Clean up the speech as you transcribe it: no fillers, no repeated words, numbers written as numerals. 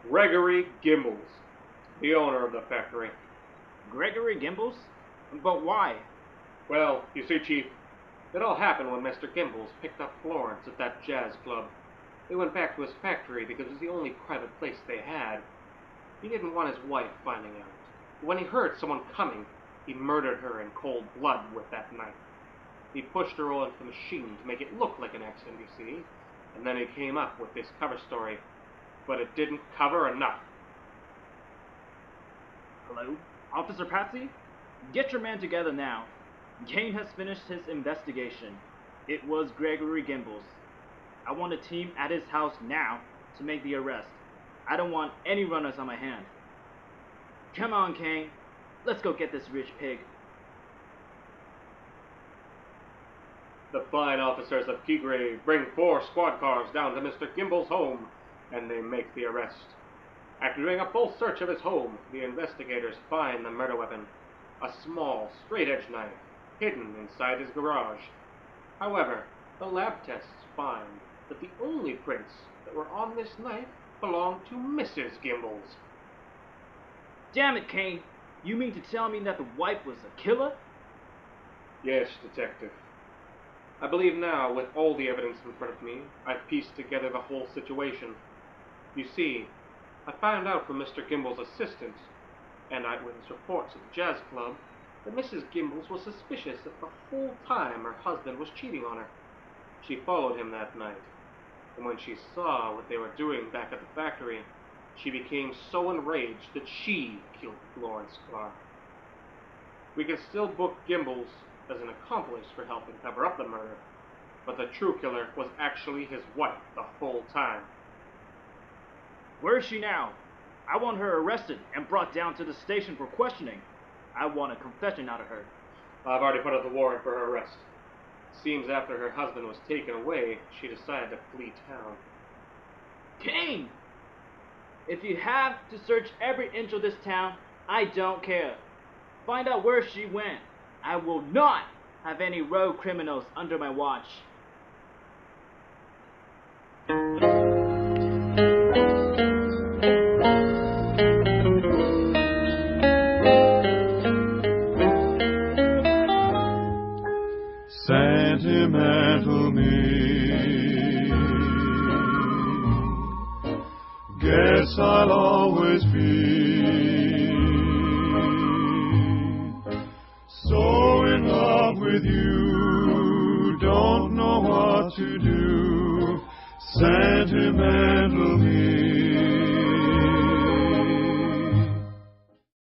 Gregory Gimbels, the owner of the factory. Gregory Gimbels? But why? Well, you see, Chief, it all happened when Mr. Gimbels picked up Florence at that jazz club. They went back to his factory because it was the only private place they had. He didn't want his wife finding out. When he heard someone coming, he murdered her in cold blood with that knife. He pushed her all into the machine to make it look like an accident, you see, and then he came up with this cover story. But it didn't cover enough. Hello? Officer Patsy? Get your man together now. Kane has finished his investigation. It was Gregory Gimbels. I want a team at his house now to make the arrest. I don't want any runners on my hand. Come on, Kane. Let's go get this rich pig. The fine officers of Keygrave bring 4 squad cars down to Mr. Gimbels' home, and they make the arrest. After doing a full search of his home, the investigators find the murder weapon, a small, straight-edge knife, hidden inside his garage. However, the lab tests find that the only prints that were on this knife belonged to Mrs. Gimbels. Damn it, Kane! You mean to tell me that the wife was a killer? Yes, Detective. I believe now, with all the evidence in front of me, I've pieced together the whole situation. You see, I found out from Mr. Gimbels' assistant and eyewitness reports at the jazz club that Mrs. Gimbels was suspicious that the whole time her husband was cheating on her. She followed him that night, and when she saw what they were doing back at the factory, she became so enraged that she killed Florence Clark. We can still book Gimbels as an accomplice for helping cover up the murder, but the true killer was actually his wife the whole time. Where is she now? I want her arrested and brought down to the station for questioning. I want a confession out of her. I've already put out the warrant for her arrest. Seems after her husband was taken away, she decided to flee town. Kane! If you have to search every inch of this town, I don't care. Find out where she went. I will not have any rogue criminals under my watch. Sentimental me, guess I'll always be so in love with you, don't know what to do. Sentimental me.